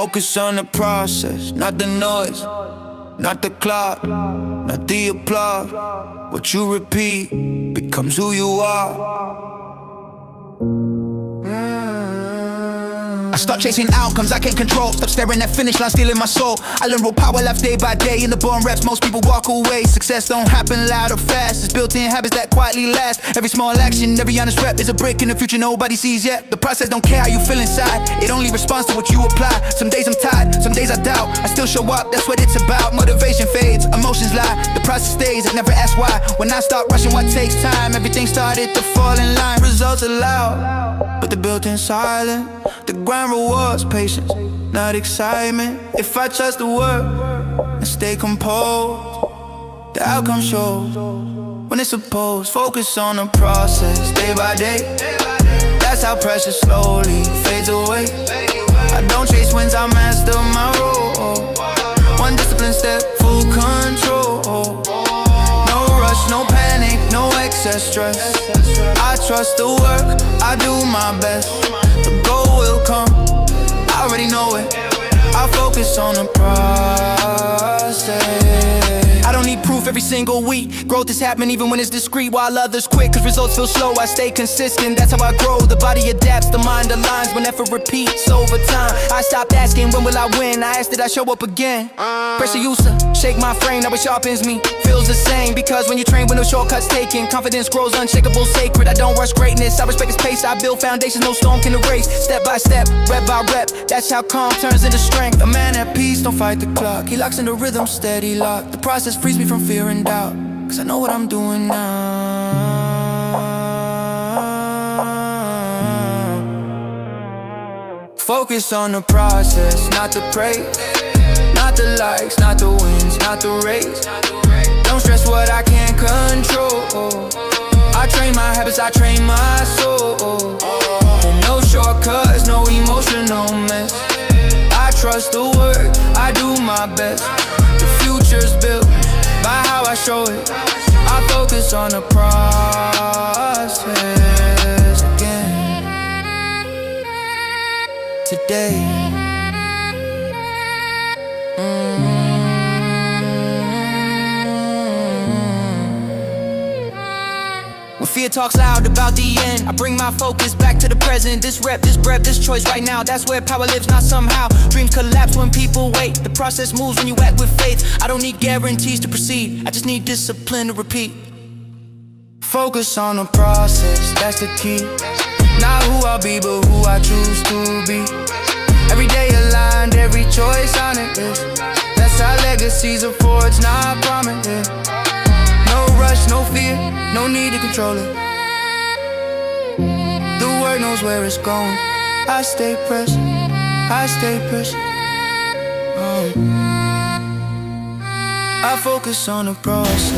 Focus on the process, not the noise, not the clock, not the applause. What you repeat becomes who you are. I start chasing outcomes I can't control. Stop staring at finish line, stealing my soul. I learn real power life day by day. In the born reps, most people walk away. Success don't happen loud or fast. It's built in habits that quietly last. Every small action, every honest rep is a brick in the future nobody sees yet. The process don't care how you feel inside. It only responds to what you apply. Some days I'm tired, some days I doubt. I still show up, that's what it's about. Motivation fades, emotions lie. The process stays, I never ask why. When I start rushing what takes time, everything started to fall in line. Results are loud, but they're built in silence. The grind rewards patience, not excitement. If I trust the work and stay composed, the outcome shows when it's supposed. Focus on the process, day by day. That's how pressure slowly fades away. I don't chase wins, I master my role. One discipline step, full control. No rush, no panic, no excess stress. I trust the work, I do my best. The goal will come, I already know it. I focus on the process. I don't need proof every single week. Growth is happening even when it's discreet. While others quit cause results feel slow, I stay consistent, that's how I grow. The body adapts, the mind aligns. When effort repeats over time, I stopped asking when will I win. I asked did I show up again. Pressure used to shake my frame, now it sharpens me. Feels the same because when you train with no shortcuts taken, confidence grows unshakable, sacred. I don't rush greatness, I respect its pace. I build foundations no storm can erase. Step by step, rep by rep, that's how calm turns into strength. A man at peace don't fight the clock. He locks in the rhythm, steady lock. The process frees me from fear and doubt, cause I know what I'm doing now. Focus on the process, not the praise. Not the likes, not the wins, not the race. Don't stress what I can't control. I train my habits, I train my soul. And no shortcuts, no emotional mess. I trust the work, I do my best. The future's built by how I show it. I focus on the process again. Today. When fear talks loud about the end, I bring my focus back to the present. This rep, this breath, this choice right now. That's where power lives, not somehow. Dreams collapse when people wait. The process moves when you act with faith. I don't need guarantees to proceed, I just need discipline to repeat. Focus on the process, that's the key. Not who I'll be, but who I choose to be. Every day aligned, every choice on it is. That's how legacies are forged, not prominent. No rush, no fear, no need to control it. The word knows where it's going. I stay pressed, I stay pressed. I focus on the process.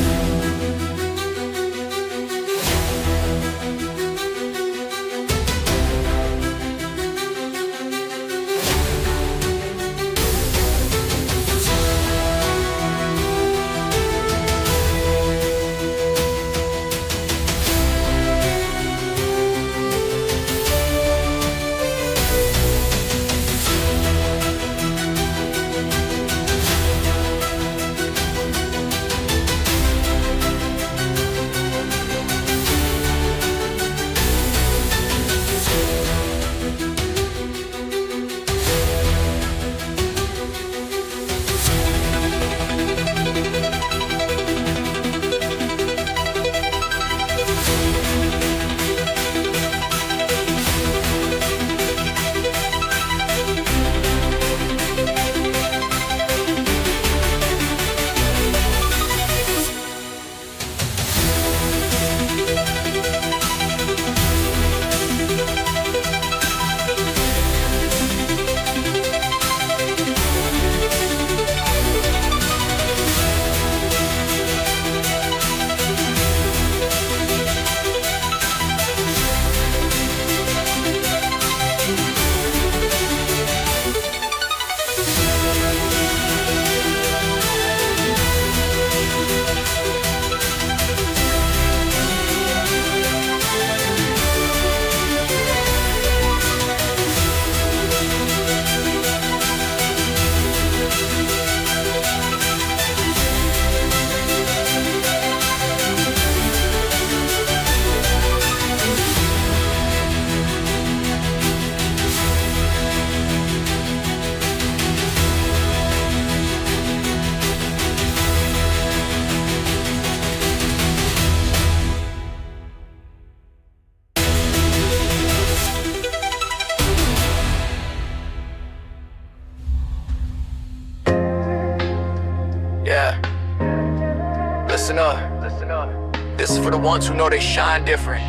Listen up. This is for the ones who know they shine different.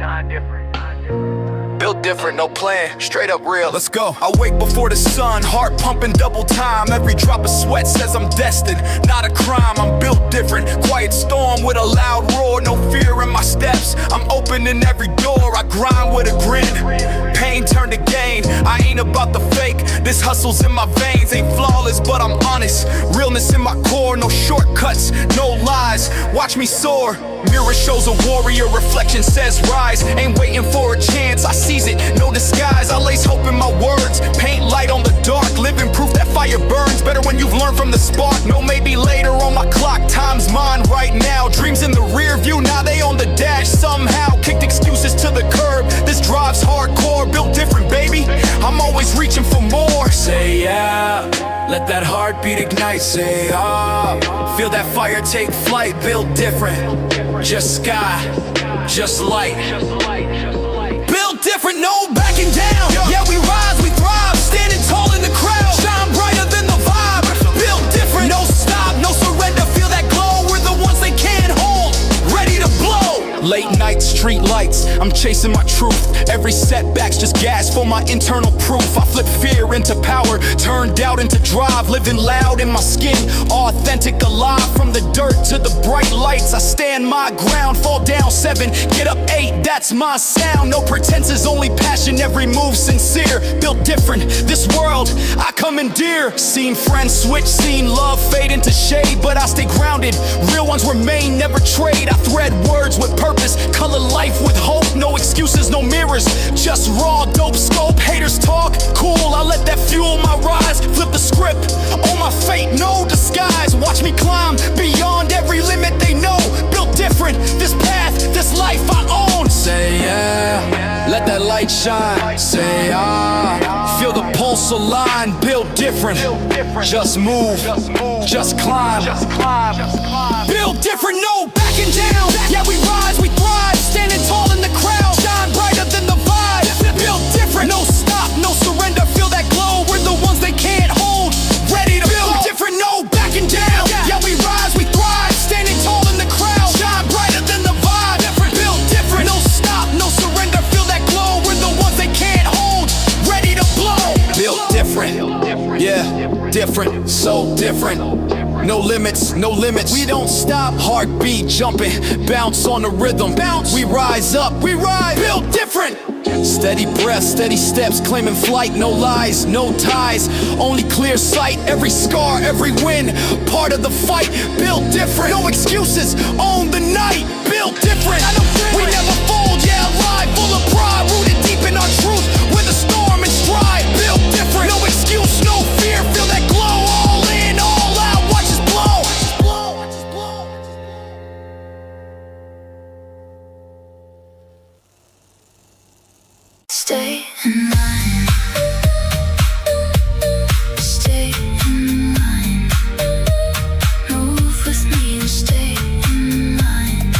Built different, no plan, straight up real. Let's go. I wake before the sun, heart pumping double time. Every drop of sweat says I'm destined, not a crime. I'm built different, quiet storm with a loud roar. No fear in my steps, I'm opening every door. I grind with a grin, pain turned to gain. I ain't about the fake, this hustle's in my veins. Ain't flawless, but I'm honest. Realness in my core, no shortcuts, no lies. Watch me soar. Mirror shows a warrior, reflection says rise. Ain't waiting for a chance, I seize it, no disguise. I lace hope in my words, paint light on the dark. Living proof that fire burns, better when you've learned from the spark. No maybe later on my clock, time's mine right now. Dreams in the rear view, now they on the dash. Somehow, kicked excuses to the curb. This drive's hardcore, built different baby. I'm always reaching for more. Say yeah, let that heartbeat ignite. Say ah, feel that fire take flight. Built different, just sky, just light. Built different, no backing down. Yeah, we rise, we thrive, standing tall in the crowd. Shine brighter than the vibe. Built different, no stop, no surrender. Feel that glow, we're the ones they can't hold. Ready to blow. Late night street lights, I'm chasing my truth. Every setback's just gas for my internal proof. I flip fear into power, turn doubt into drive. Living loud in my skin, authentic, alive. From the dirt to the bright lights, I stand my ground. Fall down 7, get up 8, that's my sound. No pretenses, only passion, every move sincere. Built different, this world I commandeer. Seen friends switch, seen love fade into shade, but I stay grounded, real ones remain, never trade. I thread words with purpose, color life with hope. No excuses, no mirrors, just raw dope scope. Haters talk, cool, I let that fuel my rise. Flip the script, on my fate, no disguise. Watch me climb beyond every limit they know. Built different, this path, this life I own. Say yeah, let that light shine. Say ah, feel the pulse align. Built different, just move, just climb. Built different, no backing down. Yeah, we rise, we thrive, standing tall in the crowd. Shine brighter than the vibe. Built different, no stop, no surrender. Feel that glow, we're the ones they can't hold. Ready to build different, no backing down. Yeah, we rise, we thrive, standing tall in the crowd. Shine brighter than the vibe. Built different, no stop, no surrender. Feel that glow, we're the ones they can't hold. Ready to blow. Built different, yeah, different, so different. No limits, no limits. We don't stop. Heartbeat jumping, bounce on the rhythm. Bounce. We rise up, we rise. Built different. Steady breath, steady steps, claiming flight. No lies, no ties, only clear sight. Every scar, every win, part of the fight. Built different. No excuses, own the night. Built different. We never fold, yeah, alive, full of pride, rooted deep in our truth. With a storm and stride. Built different. No excuse, no fear. Feel that glow, all in, all out. Watch us blow. Stay in line. Stay in line. Move with me and stay in line.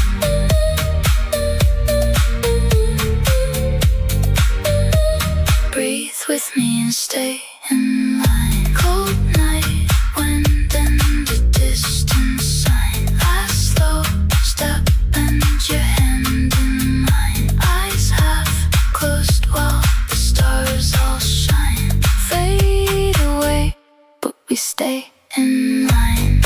Breathe with me and stay in line. Cold night, wind and the distant sign. Last slow step and your hand in mine. Eyes half closed while the stars all shine. Fade away, but we stay in line.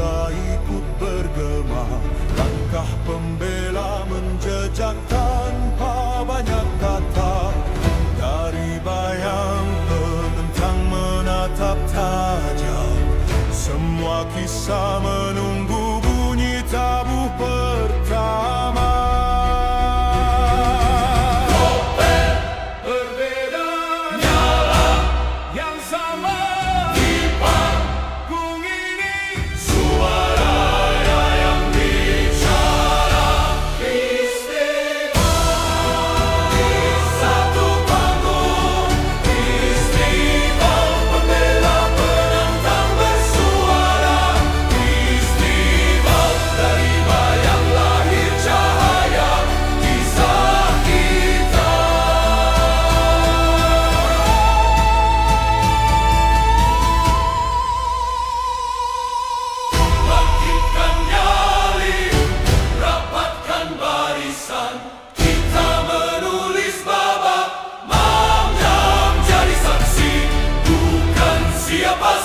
bangsa ikut bergema, langkah pembela menjejak tanpa banyak kata. Dari bayang penentang menatap tajam, semua kisah menunggu bunyi tabuh pertama.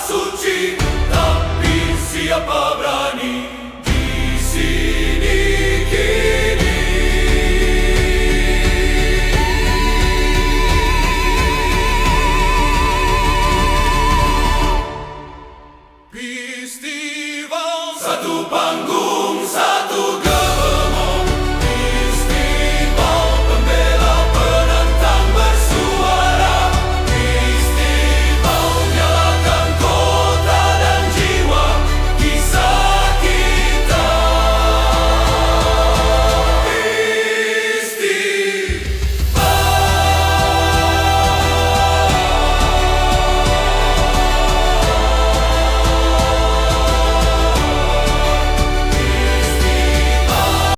Suci, tapi siapa berani di sini kini? Festival satu panggung.